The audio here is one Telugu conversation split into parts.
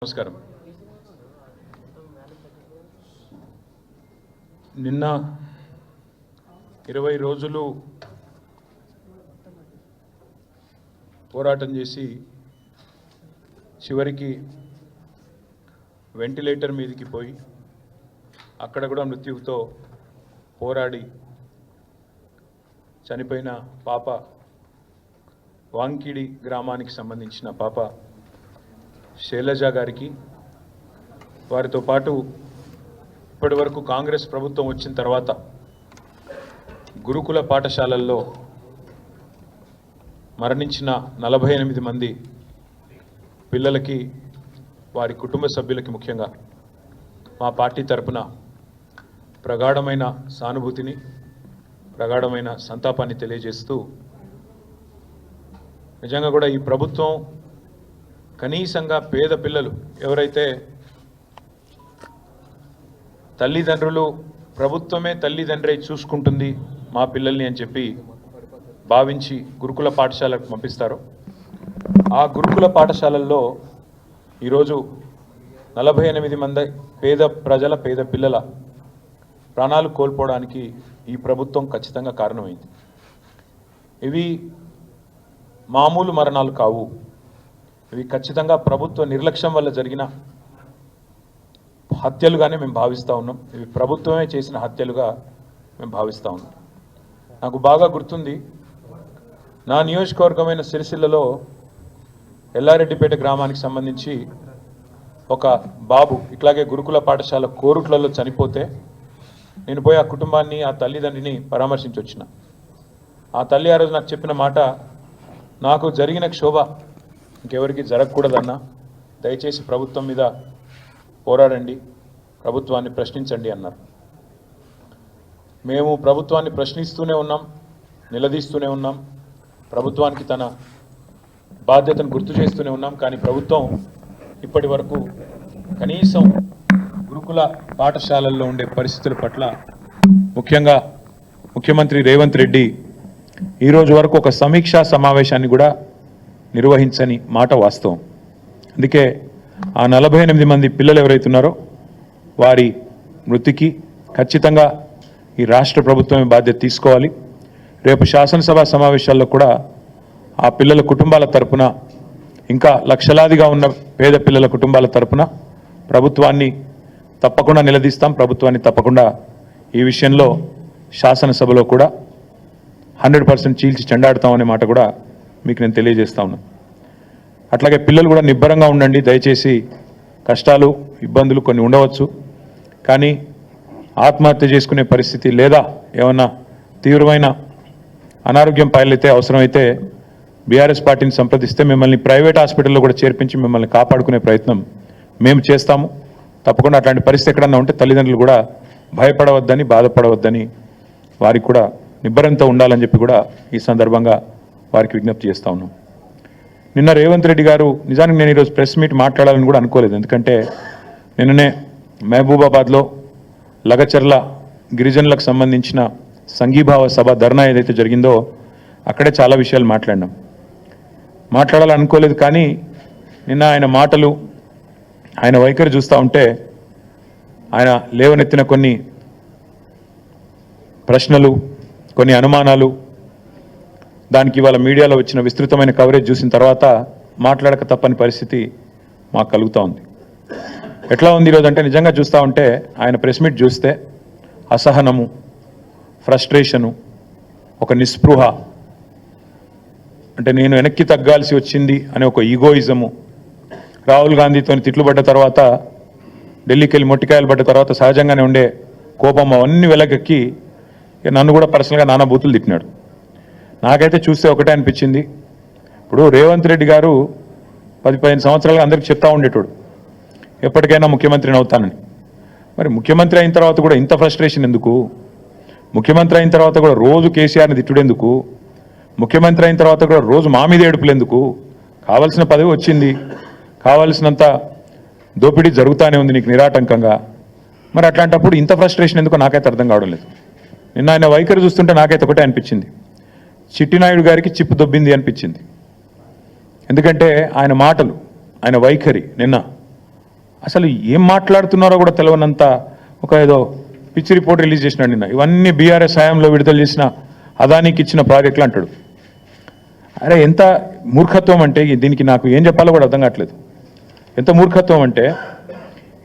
నమస్కారం. నిన్న 20 రోజులు పోరాటం చేసి చివరికి వెంటిలేటర్ మీదకి పోయి అక్కడ కూడా మృత్యువుతో పోరాడి చనిపోయిన పాప వాంకిడి గ్రామానికి సంబంధించిన పాప శైలజ గారికి, వారితో పాటు ఇప్పటి వరకు కాంగ్రెస్ ప్రభుత్వం వచ్చిన తర్వాత గురుకుల పాఠశాలల్లో మరణించిన 48 మంది పిల్లలకి, వారి కుటుంబ సభ్యులకి ముఖ్యంగా మా పార్టీ తరపున ప్రగాఢమైన సానుభూతిని, ప్రగాఢమైన సంతాపాన్ని తెలియజేస్తూ, నిజంగా కూడా ఈ ప్రభుత్వం కనీసంగా పేద పిల్లలు ఎవరైతే తల్లిదండ్రులు ప్రభుత్వమే తల్లిదండ్రి చూసుకుంటుంది మా పిల్లల్ని అని చెప్పి భావించి గురుకుల పాఠశాలకు పంపిస్తారో, ఆ గురుకుల పాఠశాలల్లో ఈరోజు 48 మంది పేద పిల్లల ప్రాణాలు కోల్పోవడానికి ఈ ప్రభుత్వం ఖచ్చితంగా కారణమైంది. ఇవి మామూలు మరణాలు కావు. ఇవి ఖచ్చితంగా ప్రభుత్వ నిర్లక్ష్యం వల్ల జరిగిన హత్యలుగానే మేము భావిస్తూ ఉన్నాం. ఇవి ప్రభుత్వమే చేసిన హత్యలుగా మేము భావిస్తూ ఉన్నాం. నాకు బాగా గుర్తుంది, నా నియోజకవర్గమైన సిరిసిల్లలో ఎల్లారెడ్డిపేట గ్రామానికి సంబంధించి ఒక బాబు ఇట్లాగే గురుకుల పాఠశాల కోరుట్లలో చనిపోతే నేను పోయి ఆ కుటుంబాన్ని, ఆ తల్లిదండ్రిని పరామర్శించి వచ్చిన. ఆ తల్లి ఆ రోజు నాకు చెప్పిన మాట, నాకు జరిగిన క్షోభ ఇంకెవరికి జరగకూడదన్నా, దయచేసి ప్రభుత్వం మీద పోరాడండి, ప్రభుత్వాన్ని ప్రశ్నించండి అన్నారు. మేము ప్రభుత్వాన్ని ప్రశ్నిస్తూనే ఉన్నాం, నిలదీస్తూనే ఉన్నాం, ప్రభుత్వానికి తన బాధ్యతను గుర్తు చేస్తూనే ఉన్నాం. కానీ ప్రభుత్వం ఇప్పటి వరకు కనీసం గురుకుల పాఠశాలల్లో ఉండే పరిస్థితుల పట్ల, ముఖ్యంగా ముఖ్యమంత్రి రేవంత్ రెడ్డి ఈరోజు వరకు ఒక సమీక్షా సమావేశాన్ని కూడా నిర్వహించని మాట వాస్తవం. అందుకే ఆ 48 మంది పిల్లలు ఎవరైతున్నారో వారి మృతికి ఖచ్చితంగా ఈ రాష్ట్ర ప్రభుత్వమే బాధ్యత తీసుకోవాలి. రేపు శాసనసభ సమావేశాల్లో కూడా ఆ పిల్లల కుటుంబాల తరపున, ఇంకా లక్షలాదిగా ఉన్న పేద పిల్లల కుటుంబాల తరపున ప్రభుత్వాన్ని తప్పకుండా నిలదీస్తాం. ప్రభుత్వాన్ని తప్పకుండా ఈ విషయంలో శాసనసభలో కూడా 100% చీల్చి చెండాడుతామనే మాట కూడా మీకు నేను తెలియజేస్తా ఉన్నాను. అట్లాగే పిల్లలు కూడా నిబ్బరంగా ఉండండి. దయచేసి కష్టాలు, ఇబ్బందులు కొన్ని ఉండవచ్చు, కానీ ఆత్మహత్య చేసుకునే పరిస్థితి లేదా ఏమన్నా తీవ్రమైన అనారోగ్యం పాలైతే అవసరమైతే బీఆర్ఎస్ పార్టీని సంప్రదిస్తే మిమ్మల్ని ప్రైవేట్ హాస్పిటల్లో కూడా చేర్పించి మిమ్మల్ని కాపాడుకునే ప్రయత్నం మేము చేస్తాము. తప్పకుండా అట్లాంటి పరిస్థితి ఎక్కడన్నా ఉంటే తల్లిదండ్రులు కూడా భయపడవద్దని, బాధపడవద్దని, వారికి కూడా నిబ్బరంతో ఉండాలని చెప్పి కూడా ఈ సందర్భంగా వారికి విజ్ఞప్తి చేస్తూ ఉన్నాం. నిన్న రేవంత్ రెడ్డి గారు, నిజానికి నేను ఈరోజు ప్రెస్ మీట్ మాట్లాడాలని కూడా అనుకోలేదు, ఎందుకంటే నిన్ననే మహబూబాబాద్లో లగచర్ల గిరిజనులకు సంబంధించిన సంఘీభావ సభ ధర్నా ఏదైతే జరిగిందో అక్కడే చాలా విషయాలు మాట్లాడాలని అనుకోలేదు. కానీ నిన్న ఆయన మాటలు, ఆయన వైఖరి చూస్తూ ఉంటే, ఆయన లేవనెత్తిన కొన్ని ప్రశ్నలు, కొన్ని అనుమానాలు, దానికి ఇవాళ మీడియాలో వచ్చిన విస్తృతమైన కవరేజ్ చూసిన తర్వాత మాట్లాడక తప్పని పరిస్థితి మాకు కలుగుతూ ఉంది. ఎట్లా ఉంది ఈరోజు అంటే, నిజంగా చూస్తూ ఉంటే ఆయన ప్రెస్ మీట్ చూస్తే అసహనము, ఫ్రస్ట్రేషను, ఒక నిస్పృహ, అంటే నేను వెనక్కి తగ్గాల్సి వచ్చింది అనే ఒక ఈగోయిజము, రాహుల్ గాంధీతో తిట్లు పడ్డ తర్వాత, ఢిల్లీకి వెళ్ళి మొట్టికాయలు పడ్డ తర్వాత సహజంగానే ఉండే కోపం అవన్నీ వెలగెక్కి నన్ను కూడా పర్సనల్గా నానా బూతులు తిట్టినాడు. నాకైతే చూస్తే ఒకటే అనిపించింది, ఇప్పుడు రేవంత్ రెడ్డి గారు 10-15 సంవత్సరాలుగా అందరికీ చెప్తా ఉండేటోడు ఎప్పటికైనా ముఖ్యమంత్రిని అవుతానని. మరి ముఖ్యమంత్రి అయిన తర్వాత కూడా ఇంత ఫ్రస్ట్రేషన్ ఎందుకు? ముఖ్యమంత్రి అయిన తర్వాత కూడా రోజు కేసీఆర్ని తిట్టుడెందుకు? ముఖ్యమంత్రి అయిన తర్వాత కూడా రోజు మా మీద ఏడుపులు ఎందుకు? కావాల్సిన పదవి వచ్చింది, కావాల్సినంత దోపిడీ జరుగుతూనే ఉంది నీకు నిరాటంకంగా. మరి అట్లాంటప్పుడు ఇంత ఫ్రస్ట్రేషన్ ఎందుకు నాకైతే అర్థం కావడం లేదు. నిన్న ఆయన వైఖరి చూస్తుంటే నాకైతే ఒకటే అనిపించింది, చిట్టినాయుడు గారికి చిప్పు దొబ్బింది అనిపించింది. ఎందుకంటే ఆయన మాటలు, ఆయన వైఖరి నిన్న అసలు ఏం మాట్లాడుతున్నారో కూడా తెలియనంత ఒక ఏదో పిచ్చి రిపోర్ట్ రిలీజ్ చేసినాడు నిన్న. ఇవన్నీ బీఆర్ఎస్ హయాంలో విడుదల చేసిన అదానికి ఇచ్చిన ప్రాజెక్టులు అంటాడు. అరే ఎంత మూర్ఖత్వం అంటే దీనికి నాకు ఏం చెప్పాలో కూడా అర్థం కావట్లేదు. ఎంత మూర్ఖత్వం అంటే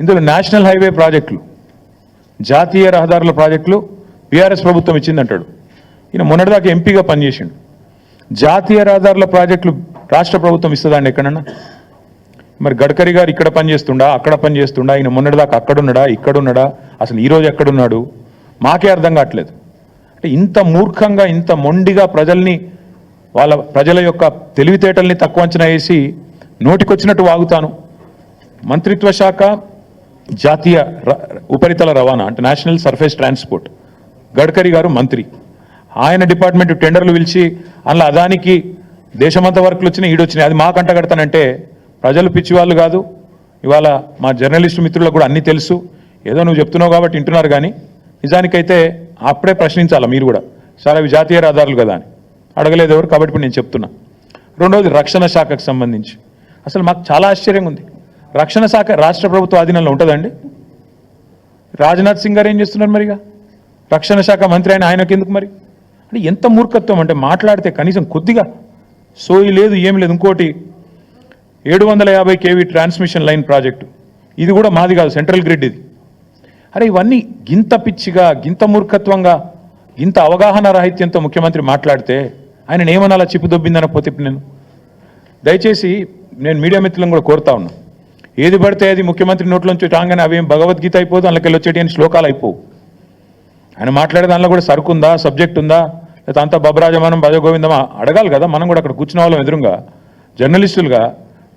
ఇందులో నేషనల్ హైవే ప్రాజెక్టులు, జాతీయ రహదారుల ప్రాజెక్టులు బీఆర్ఎస్ ప్రభుత్వం ఇచ్చిందంటాడు. ఈయన మొన్నటిదాకా ఎంపీగా పనిచేసిండు. జాతీయ రహదారుల ప్రాజెక్టులు రాష్ట్ర ప్రభుత్వం ఇస్తుందండి ఎక్కడన్నా? మరి గడ్కరీ గారు ఇక్కడ పనిచేస్తుండా, అక్కడ పనిచేస్తుండా? ఈయన మొన్నటిదాకా అక్కడున్నాడా, ఇక్కడున్నాడా? అసలు ఈరోజు ఎక్కడున్నాడు? మాకే అర్థం కావట్లేదు. అంటే ఇంత మూర్ఖంగా, ఇంత మొండిగా ప్రజల యొక్క తెలివితేటల్ని తక్కువ అంచనా వేసి నోటికొచ్చినట్టు వాగుతాను. మంత్రిత్వ శాఖ జాతీయ ఉపరితల రవాణా అంటే నేషనల్ సర్ఫేస్ ట్రాన్స్పోర్ట్, గడ్కరీ గారు మంత్రి. ఆయన డిపార్ట్మెంట్ టెండర్లు పిలిచి అందులో అదానికి దేశమంతా వర్క్లు వచ్చినాయి, ఈడొచ్చినాయి. అది మాకంట కడతానంటే ప్రజలు పిచ్చివాళ్ళు కాదు. ఇవాళ మా జర్నలిస్టు మిత్రులకు కూడా అన్నీ తెలుసు. ఏదో నువ్వు చెప్తున్నావు కాబట్టి వింటున్నారు, కానీ నిజానికైతే అప్పుడే ప్రశ్నించాలా మీరు కూడా. సార్ అవి జాతీయ రహదారులు కదా అని అడగలేదు ఎవరు, కాబట్టి ఇప్పుడు నేను చెప్తున్నా. రెండవది రక్షణ శాఖకు సంబంధించి అసలు మాకు చాలా ఆశ్చర్యంగా ఉంది. రక్షణ శాఖ రాష్ట్ర ప్రభుత్వ ఆధీనంలో ఉంటుందండి. రాజ్నాథ్ సింగ్ గారు ఏం చేస్తున్నారు మరిగా? రక్షణ శాఖ మంత్రి అయిన ఆయనకి ఎందుకు మరి? అంటే ఎంత మూర్ఖత్వం అంటే మాట్లాడితే కనీసం కొద్దిగా సోయి లేదు, ఏం లేదు. ఇంకోటి 750 kV ట్రాన్స్మిషన్ లైన్ ప్రాజెక్టు, ఇది కూడా మాది కాదు, సెంట్రల్ గ్రిడ్ ఇది. అరే ఇవన్నీ గింత పిచ్చిగా, గింత మూర్ఖత్వంగా, ఇంత అవగాహన రాహిత్యంతో ముఖ్యమంత్రి మాట్లాడితే ఆయన ఏమనాలా? చిప్పు దొబ్బిందని పోతే నేను దయచేసి మీడియా మిత్రులను కూడా కోరుతా ఉన్నా, ఏది పడితే అది ముఖ్యమంత్రి నోట్లోంచి రాగానే అవేం భగవద్గీత అయిపోదు, అందులోకి వచ్చేటి అని శ్లోకాలు అయిపోవు. ఆయన మాట్లాడే దానిలో కూడా సరుకుందా, సబ్జెక్ట్ ఉందా, లేదా అంతా బబరాజమానం భజగోవిందమా అడగాలి కదా. మనం కూడా అక్కడ కూర్చున్న వాళ్ళం ఎదురుగా జర్నలిస్టులుగా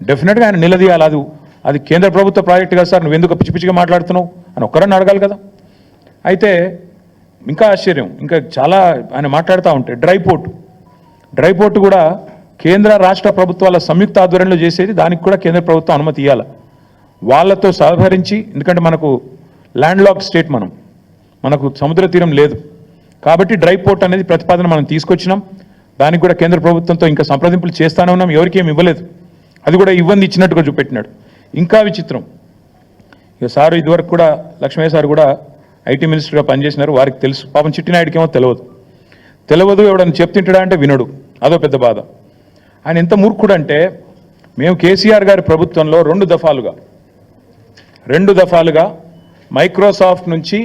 డెఫినెట్గా ఆయన నిలదీయాలి. అది కేంద్ర ప్రభుత్వ ప్రాజెక్ట్ కదా సార్, నువ్వు ఎందుకు పిచ్చి పిచ్చిగా మాట్లాడుతున్నావు అని ఒక్కరని అడగాలి కదా. అయితే ఇంకా ఆశ్చర్యం, ఇంకా చాలా ఆయన మాట్లాడుతూ ఉంటే డ్రై పోర్టు కూడా కేంద్ర రాష్ట్ర ప్రభుత్వాల సంయుక్త ఆధ్వర్యంలో చేసేది, దానికి కూడా కేంద్ర ప్రభుత్వం అనుమతి ఇవ్వాలి. వాళ్ళతో సహకరించి, ఎందుకంటే మనకు ల్యాండ్ లాక్ స్టేట్, మనకు సముద్ర తీరం లేదు కాబట్టి డ్రై పోర్ట్ అనేది ప్రతిపాదన మనం తీసుకొచ్చినాం. దానికి కూడా కేంద్ర ప్రభుత్వంతో ఇంకా సంప్రదింపులు చేస్తానే ఉన్నాం. ఎవరికి ఏమి ఇవ్వలేదు, అది కూడా ఇచ్చినట్టుగా చూపెట్టినాడు. ఇంకా విచిత్రం, ఇక సార్ ఇదివరకు కూడా లక్ష్మయ్య సార్ కూడా ఐటీ మినిస్టర్గా పనిచేసినారు, వారికి తెలుసు. పాపం చిట్టినాయుడికి ఏమో తెలియదు. ఎవడని చెప్తుంటాడా అంటే వినడు, అదో పెద్ద బాధ. ఆయన ఎంత మూర్ఖుడు అంటే, మేము కేసీఆర్ గారి ప్రభుత్వంలో రెండు దఫాలుగా మైక్రోసాఫ్ట్ నుంచి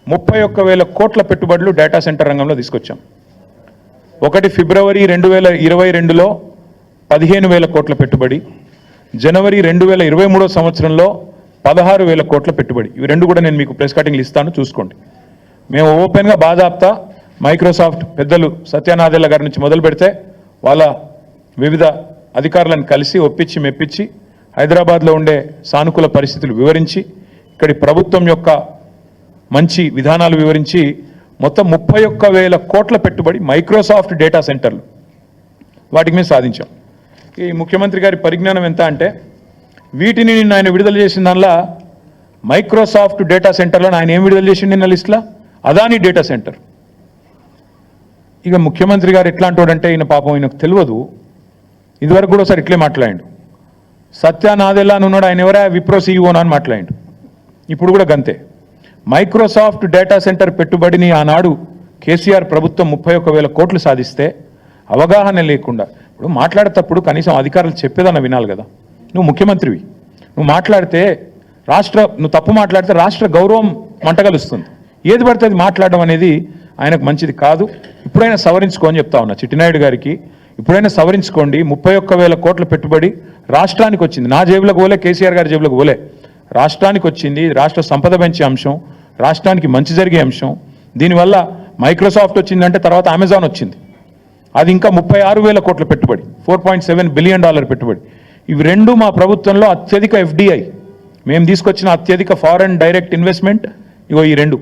31,000 కోట్ల పెట్టుబడులు డేటా సెంటర్ రంగంలో తీసుకొచ్చాం. ఒకటి ఫిబ్రవరి 2022లో 15,000 కోట్ల పెట్టుబడి, జనవరి 2023 సంవత్సరంలో 16,000 కోట్ల పెట్టుబడి. ఇవి రెండు కూడా నేను మీకు ప్రెస్ కటింగ్లు ఇస్తాను, చూసుకోండి. మేము ఓపెన్గా బాజాప్తా మైక్రోసాఫ్ట్ పెద్దలు సత్యనాదెల్ల గారి నుంచి మొదలు పెడితే వాళ్ళ వివిధ అధికారులను కలిసి ఒప్పించి మెప్పించి హైదరాబాద్లో ఉండే సానుకూల పరిస్థితులు వివరించి, ఇక్కడి ప్రభుత్వం యొక్క మంచి విధానాలు వివరించి మొత్తం 31,000 కోట్ల పెట్టుబడి మైక్రోసాఫ్ట్ డేటా సెంటర్లు, వాటికి మేము సాధించాం. ఈ ముఖ్యమంత్రి గారి పరిజ్ఞానం ఎంత అంటే, వీటిని నిన్న ఆయన విడుదల చేసిన దానిలో మైక్రోసాఫ్ట్ డేటా సెంటర్లో ఆయన ఏం విడుదల చేసిండు నిన్న లిస్టులో? Adani data centre. ఇక ముఖ్యమంత్రి గారు ఎట్లాంటి వాడంటే, ఈయన పాపం ఈయనకు తెలియదు. ఇదివరకు కూడా ఒకసారి ఇట్లే మాట్లాడిండు. సత్యనాదెల్లా అని ఉన్నాడు, ఆయన ఎవరా? విప్రో సీఈఓనా అని మాట్లాడిండు. ఇప్పుడు కూడా గంతే. మైక్రోసాఫ్ట్ డేటా సెంటర్ పెట్టుబడిని ఆనాడు కేసీఆర్ ప్రభుత్వం 31,000 కోట్లు సాధిస్తే అవగాహన లేకుండా, ఇప్పుడు మాట్లాడేటప్పుడు కనీసం అధికారులు చెప్పేదన్న వినాలి కదా. నువ్వు ముఖ్యమంత్రివి, నువ్వు తప్పు మాట్లాడితే రాష్ట్ర గౌరవం మంటగలుస్తుంది. ఏది పడితే అది మాట్లాడడం అనేది ఆయనకు మంచిది కాదు. ఇప్పుడైనా సవరించుకో అని చెప్తా ఉన్నా చిట్టినాయుడు గారికి. ఇప్పుడైనా సవరించుకోండి. 31,000 కోట్ల పెట్టుబడి రాష్ట్రానికి వచ్చింది. నా జేబులకు పోలే, కేసీఆర్ గారి జేబులకు పోలే, రాష్ట్రానికి వచ్చింది. రాష్ట్ర సంపద పెంచే అంశం, రాష్ట్రానికి మంచి జరిగే అంశం. దీనివల్ల మైక్రోసాఫ్ట్ వచ్చిందంటే తర్వాత అమెజాన్ వచ్చింది, అది ఇంకా 36,000 కోట్ల పెట్టుబడి, $4.7 బిలియన్ పెట్టుబడి. ఇవి రెండు మా ప్రభుత్వంలో అత్యధిక FDI, మేము తీసుకొచ్చిన అత్యధిక ఫారెన్ డైరెక్ట్ ఇన్వెస్ట్మెంట్. ఇగో ఈ రెండు,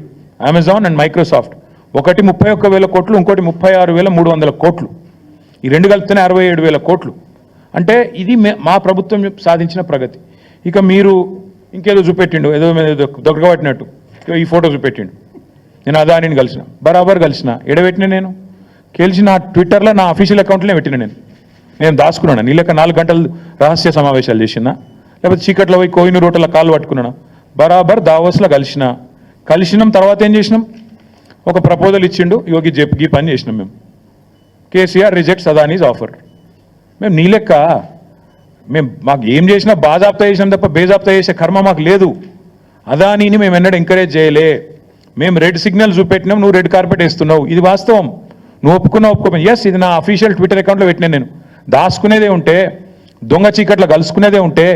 అమెజాన్ అండ్ మైక్రోసాఫ్ట్. ఒకటి 31,000 కోట్లు, ఇంకోటి 36,300 కోట్లు. ఈ రెండు కలిపితేనే 67,000 కోట్లు. అంటే ఇది మా ప్రభుత్వం సాధించిన ప్రగతి. ఇక మీరు ఇంకేదో చూపెట్టిండు, ఏదో దొరకబట్టినట్టు ఈ ఫోటో చూపెట్టిండు. నేను అదానిని కలిసిన, బరాబర్ కలిసిన. ఎడబెట్టిన నేను కలిసిన ట్విట్టర్లో నా అఫీషియల్ అకౌంట్లోనే పెట్టిన. నేను దాచుకున్నాను. నీళ్ళక 4 గంటలు రహస్య సమావేశాలు చేసిన, లేకపోతే చీకట్లో పోయి కోహినూరు రోడ్ల కాళ్ళు పట్టుకున్నాను. బరాబర్ దావోస్లో కలిసినాం. తర్వాత ఏం చేసినాం, ఒక ప్రపోజల్ ఇచ్చిండు, యోగి గీ పని చేసినాం మేము. KCR rejects Adanis offer. మేము నీ లెక్క మాకు ఏం చేసినా బాజాప్తా చేసినాం తప్ప బేజాప్తా చేసే కర్మ మాకు లేదు. అదానీని మేము ఎన్నడూ ఎంకరేజ్ చేయలే. మేము రెడ్ సిగ్నల్ చూపెట్టినాం, నువ్వు రెడ్ కార్పెట్ వేస్తున్నావు. ఇది వాస్తవం. నువ్వు ఒప్పుకోమని ఎస్, ఇది నా అఫీషియల్ ట్విట్టర్ అకౌంట్లో పెట్టినా. నేను దాచుకునేదే ఉంటే, దొంగ చీకట్లో కలుసుకునేదే ఉంటే,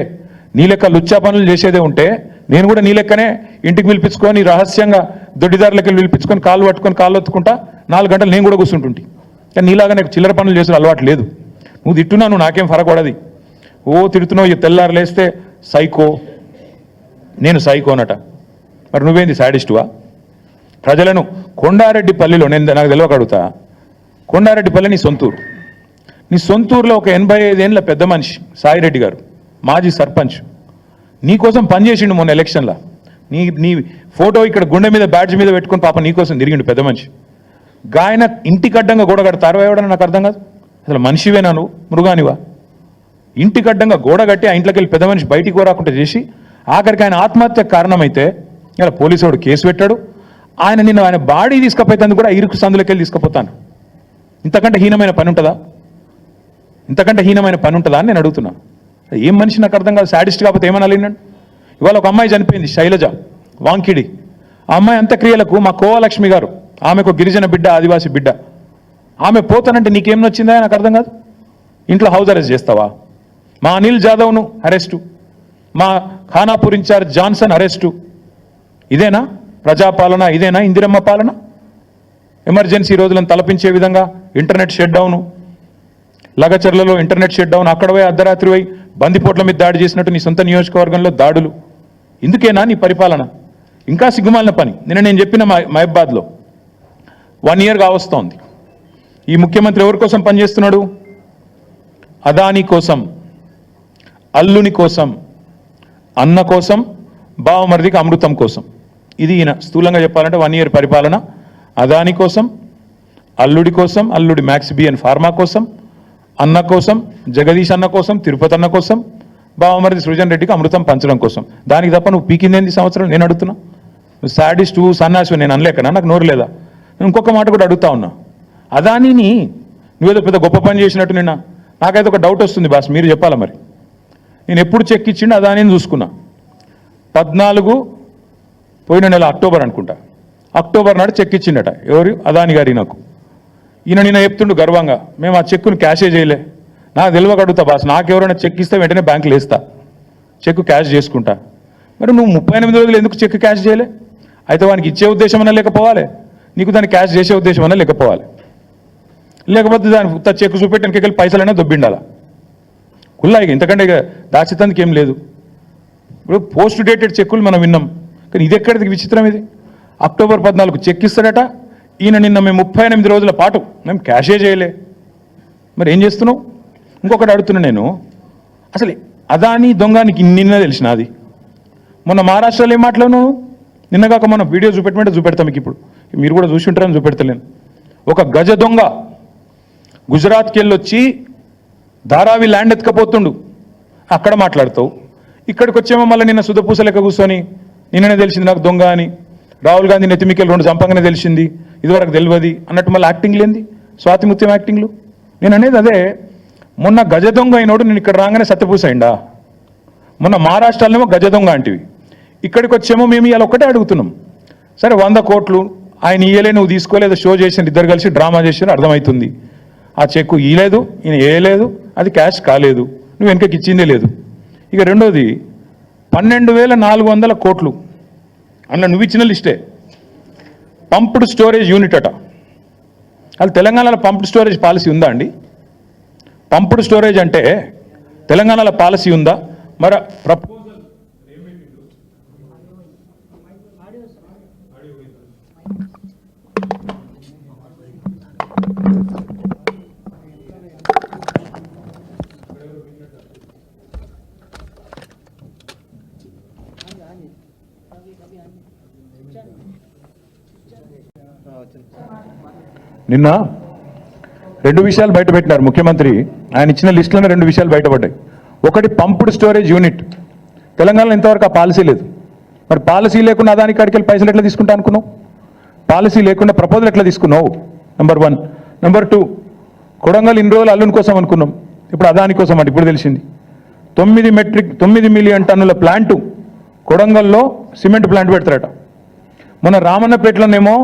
నీ లెక్క లుచ్చా పనులు చేసేదే ఉంటే, నేను కూడా నీ లెక్కనే ఇంటికి పిలిపించుకొని రహస్యంగా దొడ్డిదారులకి పిలిపించుకొని కాళ్ళు పట్టుకొని కాళ్ళు ఒత్తుకుంటా 4 గంటలు నేను కూడా కూర్చుంటుంటి. కానీ నీలాగా నాకు చిల్లర పనులు చేసిన అలవాటు లేదు. నువ్వు తిట్టున్నావు, నాకేం ఫరక్ పడది. తిడుతున్నావు, తెల్లారు లేస్తే సైకో, నేను సైకో అనట. మరి నువ్వేంది సాడిస్టువా? ప్రజలను కొండారెడ్డిపల్లిలో నాకు తెలియక అడుగుతా, కొండారెడ్డిపల్లి నీ సొంతూరు. నీ సొంతూరులో ఒక 85 ఏళ్ళ పెద్ద మనిషి సాయిరెడ్డి గారు, మాజీ సర్పంచ్, నీకోసం పనిచేసిండు మొన్న ఎలక్షన్లో. నీ ఫోటో ఇక్కడ గుండె మీద బ్యాడ్జ్ మీద పెట్టుకుని పాప నీకోసం తిరిగిండు పెద్ద మనిషి. గాయన ఇంటికి అడ్డంగా గోడ కడతారు ఎవడని నాకు అర్థం కాదు. అసలు మనిషివేనా నువ్వు, మృగానివా? ఇంటికి అడ్డంగా గోడ కట్టి ఆ ఇంట్లోకి వెళ్ళి పెద్ద మనిషి బయటికి రాకుండా చేసి ఆఖరికి ఆయన ఆత్మహత్య కారణమైతే ఇలా పోలీసు వాడు కేసు పెట్టాడు. ఆయన బాడీ తీసుకుపోయేందుకు కూడా ఇరుకు సందులోకి వెళ్ళి తీసుకుపోతాను. ఇంతకంటే హీనమైన పని ఉంటుందా? ఇంతకంటే హీనమైన పని ఉంటుందా అని నేను అడుగుతున్నా. ఏం మనిషి నాకు అర్థం కాదు. సాడిస్ట్ కాకపోతే ఏమనాలి? ఇవాళ ఒక అమ్మాయి చనిపోయింది, శైలజ వాంకిడి. ఆ అమ్మాయి అంత్యక్రియలకు మా కోవలక్ష్మి గారు, ఆమెకు గిరిజన బిడ్డ, ఆదివాసీ బిడ్డ, ఆమె పోతానంటే నీకేం నచ్చిందా నాకు అర్థం కాదు. ఇంట్లో హౌస్ అరెస్ట్ చేస్తావా? మా అనిల్ జాదవ్ను అరెస్టు, మా ఖానాపూర్ ఇన్ఛార్జ్ జాన్సన్ అరెస్టు. ఇదేనా ప్రజాపాలన? ఇదేనా ఇందిరమ్మ పాలన? ఎమర్జెన్సీ రోజులను తలపించే విధంగా ఇంటర్నెట్ షట్ డౌను, లగచర్లలో ఇంటర్నెట్ షట్ డౌన్, అక్కడ పోయి అర్ధరాత్రి పోయి బందిపోట్ల మీద దాడి చేసినట్టు నీ సొంత నియోజకవర్గంలో దాడులు. ఇందుకేనా నీ పరిపాలన? ఇంకా సిగ్గుమాలిన పని. నేను చెప్పిన మహబాద్లో 1 ఇయర్ కావస్తోంది. ఈ ముఖ్యమంత్రి ఎవరి కోసం పనిచేస్తున్నాడు? అదానీ కోసం, అల్లుని కోసం, అన్న కోసం, బావమరిదికి అమృతం కోసం. ఇది ఈయన స్థూలంగా చెప్పాలంటే 1 ఇయర్ పరిపాలన. అదానీ కోసం, అల్లుడి కోసం, అల్లుడి మ్యాక్స్ బి అండ్ ఫార్మా కోసం, అన్న కోసం, జగదీష్ అన్న కోసం, తిరుపతి అన్న కోసం, బావమరిది సృజన్ రెడ్డికి అమృతం పంచడం కోసం. దానికి తప్ప నువ్వు పీకిందేంది సంవత్సరం? నేను అడుగుతున్నా. నువ్వు సాడిస్టు, సన్నాసి నేను అనలేకనా? నాకు నోరు లేదా? నేను ఇంకొక మాట కూడా అడుగుతా ఉన్నా. అదానీని నువ్వేదో పెద్ద గొప్ప పని చేసినట్టు నాకైతే ఒక డౌట్ వస్తుంది బాస్, మీరు చెప్పాలా మరి. నేను ఎప్పుడు చెక్ ఇచ్చిండు అదానీని చూసుకున్నా. 14 పోయిన నెల అక్టోబర్ అనుకుంటా, అక్టోబర్ నాడు చెక్ ఇచ్చిండట. ఎవరు? అదాని గారి. నాకు నిన్న చెప్తుండు గర్వంగా, మేము ఆ చెక్కును క్యాషే చేయలే. నాకు తెలియక అడుగుతా బాస్, నాకెవరైనా చెక్ ఇస్తే వెంటనే బ్యాంకులో వేస్తా, చెక్ క్యాష్ చేసుకుంటా. మరి నువ్వు 38 రోజులు ఎందుకు చెక్ క్యాష్ చేయలే? అయితే వానికి ఇచ్చే ఉద్దేశం అన్నా లేకపోవాలి, నీకు దాన్ని క్యాష్ చేసే ఉద్దేశం అన్నా లేకపోవాలి. లేకపోతే దాని చెక్ చూపెట్టి వెనకెళ్ళి పైసలైనా దొబ్బిండాలా కుల్లా. ఇంతకంటే ఇక దాచితందుకు ఏం లేదు. ఇప్పుడు పోస్ట్ డేటెడ్ చెక్కులు మనం విన్నాం, కానీ ఇది ఎక్కడిది విచిత్రం? ఇది అక్టోబర్ 14 చెక్ ఇస్తాడట. ఈయన నిన్న మేము 38 రోజుల పాటు మేము క్యాషే చేయలే. మరి ఏం చేస్తున్నావు? ఇంకొకటి అడుగుతున్నా నేను, అసలు అదానీ దొంగనికి నిన్న తెలిసిన అది మొన్న మహారాష్ట్రలో ఏం మాట్లాడినావు? నిన్నగాక మనం వీడియో చూపెట్టమంటే చూపెడతాం మీకు. ఇప్పుడు మీరు కూడా చూసి ఉంటారని చూపెడతలేను. ఒక గజ దొంగ గుజరాత్కి వెళ్ళొచ్చి ధారావి ల్యాండ్ ఎత్తుకపోతుండు, అక్కడ మాట్లాడతావు. ఇక్కడికి వచ్చేమో మళ్ళీ నిన్న సుధపూస లెక్క కూర్చొని నిన్ననే తెలిసింది నాకు దొంగ అని, రాహుల్ గాంధీ నెత్తిమికెళ్ళి 2 చంపగానే తెలిసింది, ఇదివరకు తెలియదు అన్నట్టు మళ్ళీ యాక్టింగ్ లేంది, స్వాతిముత్యం యాక్టింగ్లు. నేను అనేది అదే, మొన్న గజ దొంగ అయినోడు నేను ఇక్కడ రాగానే సత్యపూస అయిందా? మొన్న మహారాష్ట్రలోనేమో గజ దొంగ అంటివి, ఇక్కడికి వచ్చేమో మేము ఇవాళ ఒక్కటే అడుగుతున్నాం. సరే 100 కోట్లు ఆయన ఇయ్యలే, నువ్వు తీసుకోలేదు, షో చేసిన, ఇద్దరు కలిసి డ్రామా చేసిన అర్థమవుతుంది. ఆ చెక్కు ఇయ్యలేదు, ఈయన వేయలేదు, అది క్యాష్ కాలేదు, నువ్వు వెనకకి ఇచ్చిందే లేదు. ఇక రెండోది 12,400 కోట్లు అందులో నువ్వు ఇచ్చిన లిస్టే. పంప్డ్ స్టోరేజ్ యూనిట్ అట. అది తెలంగాణలో పంప్డ్ స్టోరేజ్ పాలసీ ఉందా అండి? పంప్డ్ స్టోరేజ్ అంటే తెలంగాణలో పాలసీ ఉందా? మరి ప్రపోజల్ నిన్న 2 విషయాలు బయటపెట్టినారు ముఖ్యమంత్రి. ఆయన ఇచ్చిన లిస్టులోనే 2 విషయాలు బయటపడ్డాయి. ఒకటి పంప్డ్ స్టోరేజ్ యూనిట్, తెలంగాణలో ఇంతవరకు ఆ పాలసీ లేదు. మరి పాలసీ లేకుండా అదాని కాడికి వెళ్ళి పైసలు ఎట్లా తీసుకుంటా అనుకున్నావు? పాలసీ లేకుండా ప్రపోజల్ ఎట్లా తీసుకున్నావు? నెంబర్ 1. నెంబర్ 2, కొడంగల్ ఇన్ని రోజులు అల్లుని కోసం అనుకున్నాం, ఇప్పుడు అదాని కోసం అంటే ఇప్పుడు తెలిసింది. 9 మిలియన్ టన్నుల ప్లాంటు కొడంగల్లో సిమెంట్ ప్లాంట్ పెడతారట. మొన్న రామన్నపేటలోనేమో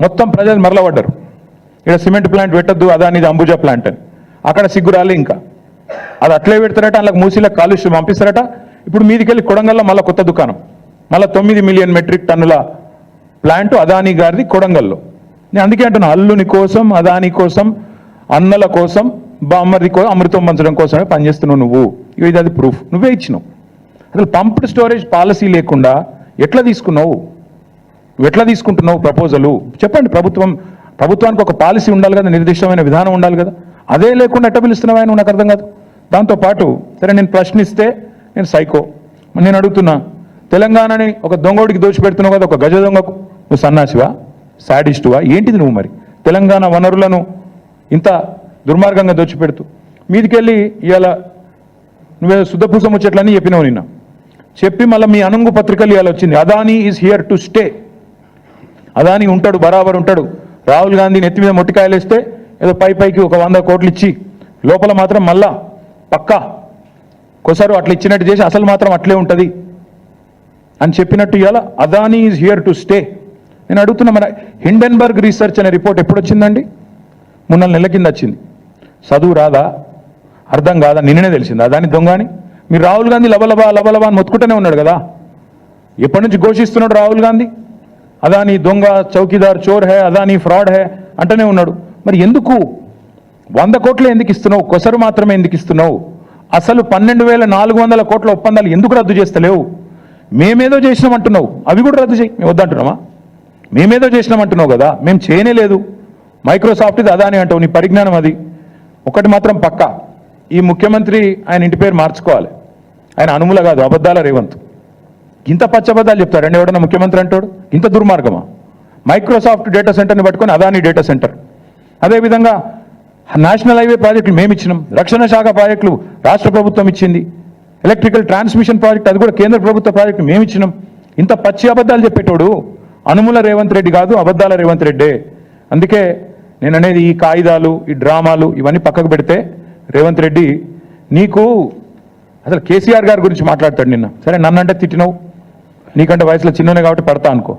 మొత్తం ప్రజలు మరలబడ్డారు, ఇక్కడ సిమెంట్ ప్లాంట్ పెట్టద్దు అదానిది అంబుజా ప్లాంట్ అని. అక్కడ సిగ్గురాలే, ఇంకా అది అట్లే పెడతారట, అందులో మూసీలకు కాలుష్యం పంపిస్తారట. ఇప్పుడు మీదికెళ్ళి కొడంగల్లో మళ్ళీ కొత్త దుకాణం, మళ్ళీ 9 మిలియన్ మెట్రిక్ టన్నుల ప్లాంట్ అదాని గారిది కొడంగల్లో. నేను అందుకే అంటున్నా, అల్లుని కోసం, అదాని కోసం, అన్నల కోసం, బామ్మది కోసం, అమృతం పంచడం కోసమే పనిచేస్తున్నావు నువ్వు. ఇది అది ప్రూఫ్, నువ్వే ఇచ్చినావు. అసలు పంప్డ్ స్టోరేజ్ పాలసీ లేకుండా ఎట్లా తీసుకున్నావు? నువ్వు ఎట్లా తీసుకుంటున్నావు ప్రపోజలు? చెప్పండి. ప్రభుత్వానికి ఒక పాలసీ ఉండాలి కదా, నిర్దిష్టమైన విధానం ఉండాలి కదా. అదే లేకుండా ఎట్లా పిలుస్తున్నావు ఆయన? నాకు అర్థం కాదు. దాంతోపాటు సరే, నేను ప్రశ్నిస్తే నేను సైకో, నేను అడుగుతున్నా, తెలంగాణని ఒక దొంగోడికి దోచిపెడుతున్నావు కదా, ఒక గజ దొంగకు. నువ్వు సన్నాసివా, సాడిస్టువా, ఏంటిది నువ్వు? మరి తెలంగాణ వనరులను ఇంత దుర్మార్గంగా దోచిపెడుతూ మీదికెళ్ళి ఇవాళ నువ్వేదో శుద్ధపూసం వచ్చేట్లని చెప్పినావు. నిన్న చెప్పి మళ్ళీ మీ అనంగు పత్రికలు ఇవాళ వచ్చింది, Adani is here to stay. Adani ఉంటాడు, బరాబర్ ఉంటాడు. రాహుల్ గాంధీ నెత్తి మీద మొట్టికాయలు వేస్తే ఏదో పైకి ఒక 100 కోట్లు ఇచ్చి లోపల మాత్రం మళ్ళా పక్కా కొసరు అట్లా ఇచ్చినట్టు చేసి అసలు మాత్రం అట్లే ఉంటుంది అని చెప్పినట్టు ఇవాళ Adani is here to stay. నేను అడుగుతున్నా, మన హిండెన్బర్గ్ రీసెర్చ్ అనే రిపోర్ట్ ఎప్పుడు వచ్చిందండి? 3 నెలల కింద వచ్చింది. చదువు రాదా, అర్థం కాదా? నిన్ననే తెలిసింది అదాని దొంగ అని. మీరు రాహుల్ గాంధీ లబలబా అని మొత్తుకుంటూనే ఉన్నాడు కదా. ఎప్పటి నుంచి ఘోషిస్తున్నాడు రాహుల్ గాంధీ? అదాని దొంగ, చౌకీదార్, చోర్ హే, అదాని ఫ్రాడ్ హే అంటూనే ఉన్నాడు. మరి ఎందుకు 100 కోట్లు ఎందుకు ఇస్తున్నావు? కొసరు మాత్రమే ఎందుకు ఇస్తున్నావు? అసలు 12,400 కోట్ల ఒప్పందాలు ఎందుకు రద్దు చేస్తలేవు? మేమేదో చేసినామంటున్నావు, అవి కూడా రద్దు చేయి. మేము వద్దంటున్నామా? మేమేదో చేసినామంటున్నావు కదా, మేము చేయనే లేదు. మైక్రోసాఫ్ట్ ఇది అదాని అంటావు, నీ పరిజ్ఞానం అది. ఒకటి మాత్రం పక్కా, ఈ ముఖ్యమంత్రి ఆయన ఇంటి పేరు మార్చుకోవాలి. ఆయన అనుముల కాదు, అబద్ధాల రేవంత్. ఇంత పచ్చబద్దాలు చెప్తాడండి ఎవడన్నా ముఖ్యమంత్రి అంటాడు? ఇంత దుర్మార్గమా? మైక్రోసాఫ్ట్ డేటా సెంటర్ని పట్టుకొని అదాని డేటా సెంటర్. అదేవిధంగా నేషనల్ హైవే ప్రాజెక్టులు మేము ఇచ్చినాం, రక్షణ శాఖ ప్రాజెక్టులు రాష్ట్ర ప్రభుత్వం ఇచ్చింది, ఎలక్ట్రికల్ ట్రాన్స్మిషన్ ప్రాజెక్ట్ అది కూడా కేంద్ర ప్రభుత్వ ప్రాజెక్టు మేము ఇచ్చినాం. ఇంత పచ్చి అబద్ధాలు చెప్పేటోడు అనుముల రేవంత్ రెడ్డి కాదు, అబద్ధాల రేవంత్ రెడ్డే. అందుకే నేను అనేది, ఈ కాయిదాలు, ఈ డ్రామాలు ఇవన్నీ పక్కకు పెడితే రేవంత్ రెడ్డి నీకు అసలు కేసీఆర్ గారి గురించి మాట్లాడతాడు. నిన్న సరే నన్నంటే తిట్టినావు, నీకంటే వయసులో చిన్ననే కాబట్టి పడతా అనుకో.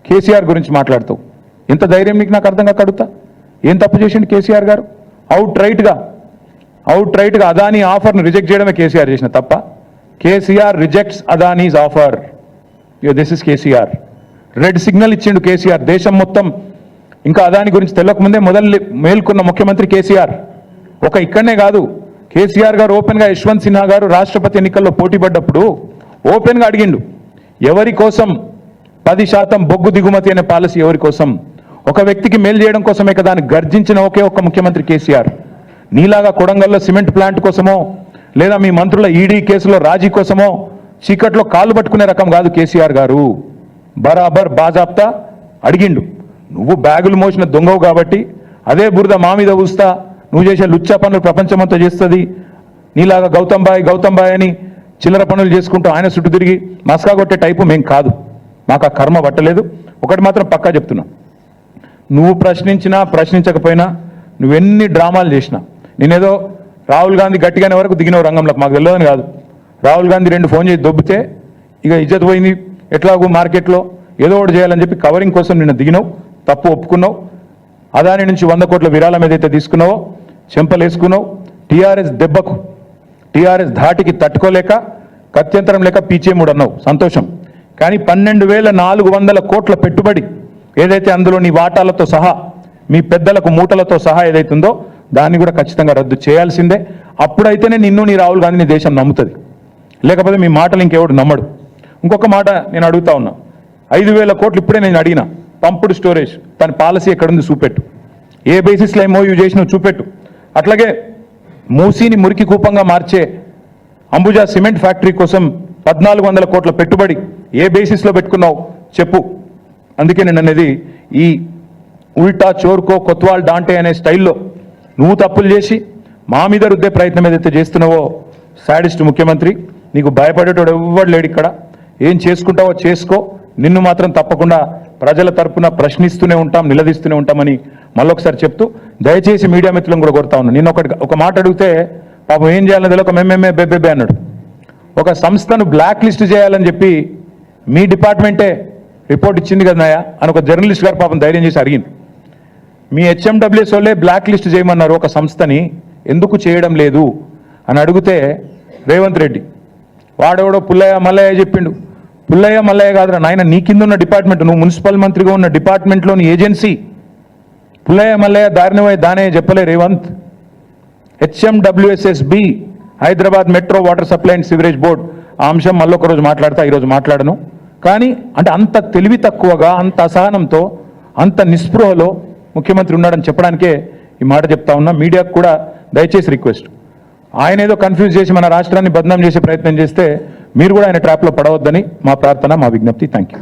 కేసీఆర్ గురించి మాట్లాడతావు, ఎంత ధైర్యం నీకు? నాకు అర్థం కాక అడుగుతా, ఏం తప్పు చేసిండు కేసీఆర్ గారు? అవుట్ రైట్గా అదానీ ఆఫర్ను రిజెక్ట్ చేయడమే కేసీఆర్ చేసిన తప్ప. KCR rejects Adanis offer. This is KCR. Red signal ఇచ్చిండు కేసీఆర్. దేశం మొత్తం ఇంకా అదాని గురించి తెలియకముందే మేల్కొన్న ముఖ్యమంత్రి కేసీఆర్. ఇక్కడనే కాదు, కేసీఆర్ గారు ఓపెన్గా యశ్వంత్ సిన్హా గారు రాష్ట్రపతి ఎన్నికల్లో పోటీ పడ్డప్పుడు ఓపెన్గా అడిగిండు, ఎవరి కోసం 10% బొగ్గు దిగుమతి అనే పాలసీ ఎవరి కోసం? ఒక వ్యక్తికి మేలు చేయడం కోసమే కదా అని గర్జించిన ఒకే ఒక్క ముఖ్యమంత్రి కేసీఆర్. నీలాగా కొడంగల్లో సిమెంట్ ప్లాంట్ కోసమో లేదా మీ మంత్రుల ఈడీ కేసులో రాజీ కోసమో చీకట్లో కాళ్ళు పట్టుకునే రకం కాదు కేసీఆర్ గారు. బరాబర్ బాజాప్తా అడిగిండు. నువ్వు బ్యాగులు మోసిన దొంగవు కాబట్టి అదే బురద మా మీద ఊస్తా, నువ్వు చేసే లుచ్చా పనులు ప్రపంచమంతా చేస్తుంది. నీలాగా గౌతమ్ బాయ్ అని చిల్లర పనులు చేసుకుంటూ ఆయన చుట్టూ తిరిగి మస్కా కొట్టే టైపు మేం కాదు, మాకు ఆ కర్మ పట్టలేదు. ఒకటి మాత్రం పక్కా చెప్తున్నా, నువ్వు ప్రశ్నించకపోయినా నువ్వెన్ని డ్రామాలు చేసినా, నేనేదో రాహుల్ గాంధీ గట్టిగానే వరకు దిగినవు రంగంలోకి, మాకు తెలియదని కాదు. రాహుల్ గాంధీ 2 ఫోన్ చేసి దొబ్బితే ఇక ఇజ్జత్ పోయింది, ఎట్లాగూ మార్కెట్లో ఏదో ఒకటి చేయాలని చెప్పి కవరింగ్ కోసం నిన్న దిగినావు, తప్పు ఒప్పుకున్నావు. అదాని నుంచి 100 కోట్ల విరాళం ఏదైతే తీసుకున్నావో చెంపలేసుకున్నావు. టీఆర్ఎస్ దెబ్బకు, టీఆర్ఎస్ ధాటికి తట్టుకోలేక కత్యంతరం లేక పీచేముడు అన్నావు, సంతోషం. కానీ 12,400 కోట్ల పెట్టుబడి ఏదైతే అందులో నీ వాటాలతో సహా మీ పెద్దలకు మూటలతో సహా ఏదైతుందో దాన్ని కూడా ఖచ్చితంగా రద్దు చేయాల్సిందే. అప్పుడైతేనే నిన్ను నీ రాహుల్ గాంధీని దేశం నమ్ముతుంది, లేకపోతే మీ మాటలు ఇంకెవడు నమ్మడు. ఇంకొక మాట నేను అడుగుతా ఉన్నా, 5,000 కోట్లు ఇప్పుడే నేను అడిగిన, పంపుడు స్టోరేజ్ దాని పాలసీ ఎక్కడుంది చూపెట్టు, ఏ బేసిస్లో ఎంఓయూ చేసినావు చూపెట్టు. అట్లాగే మూసీని మురికి కూపంగా మార్చే అంబుజా సిమెంట్ ఫ్యాక్టరీ కోసం 1,400 కోట్ల పెట్టుబడి ఏ బేసిస్లో పెట్టుకున్నావు చెప్పు. అందుకే నేను అనేది, ఈ ఉల్టా చోర్కో కొత్వాల్ డాంటే అనే స్టైల్లో నువ్వు తప్పులు చేసి మా మీద రుద్దే ప్రయత్నం ఏదైతే చేస్తున్నావో, సాడిస్ట్ ముఖ్యమంత్రి, నీకు భయపడేటోడు ఎవ్వడు లేడు ఇక్కడ. ఏం చేసుకుంటావో చేసుకో, నిన్ను మాత్రం తప్పకుండా ప్రజల తరపున ప్రశ్నిస్తూనే ఉంటాం, నిలదీస్తూనే ఉంటామని మళ్ళొకసారి చెప్తూ దయచేసి మీడియా మిత్రులను కూడా కోరుతా ఉన్నాను. నిన్న ఒక మాట అడిగితే పాపం ఏం చేయాలని తెలియక మేమేమే బెబ్బెబ్బే అన్నాడు. ఒక సంస్థను బ్లాక్ లిస్ట్ చేయాలని చెప్పి మీ డిపార్ట్మెంటే రిపోర్ట్ ఇచ్చింది కదా నాయా అని ఒక జర్నలిస్ట్ గారు పాపం ధైర్యం చేసి అడిగింది. మీ హెచ్ఎండబ్ల్యూఎస్ వాళ్ళే బ్లాక్ లిస్ట్ చేయమన్నారు ఒక సంస్థని, ఎందుకు చేయడం లేదు అని అడిగితే రేవంత్ రెడ్డి వాడెవడో పుల్లయ్య మల్లయ్య చెప్పిండు. పుల్లయ్య మల్లయ్య కాదురా నాయన, నీ కింద ఉన్న డిపార్ట్మెంట్, నువ్వు మున్సిపల్ మంత్రిగా ఉన్న డిపార్ట్మెంట్లోని ఏజెన్సీ. పుల్లయ్య మల్లయ్య దానే చెప్పలే Revanth. HMWSSB Hyderabad metro water supply and sewerage board ఆ అంశం మళ్ళొక రోజు మాట్లాడతా, ఈరోజు మాట్లాడను. కానీ అంటే అంత తెలివి తక్కువగా, అంత అసహనంతో, అంత నిస్పృహలో ముఖ్యమంత్రి ఉన్నాడని చెప్పడానికే ఈ మాట చెప్తా ఉన్నా. మీడియాకు కూడా దయచేసి రిక్వెస్ట్, ఆయన ఏదో కన్ఫ్యూజ్ చేసి మన రాష్ట్రాన్ని బదనాం చేసే ప్రయత్నం చేస్తే మీరు కూడా ఆయన ట్రాప్లో పడవద్దని మా ప్రార్థన, మా విజ్ఞప్తి. Thank you.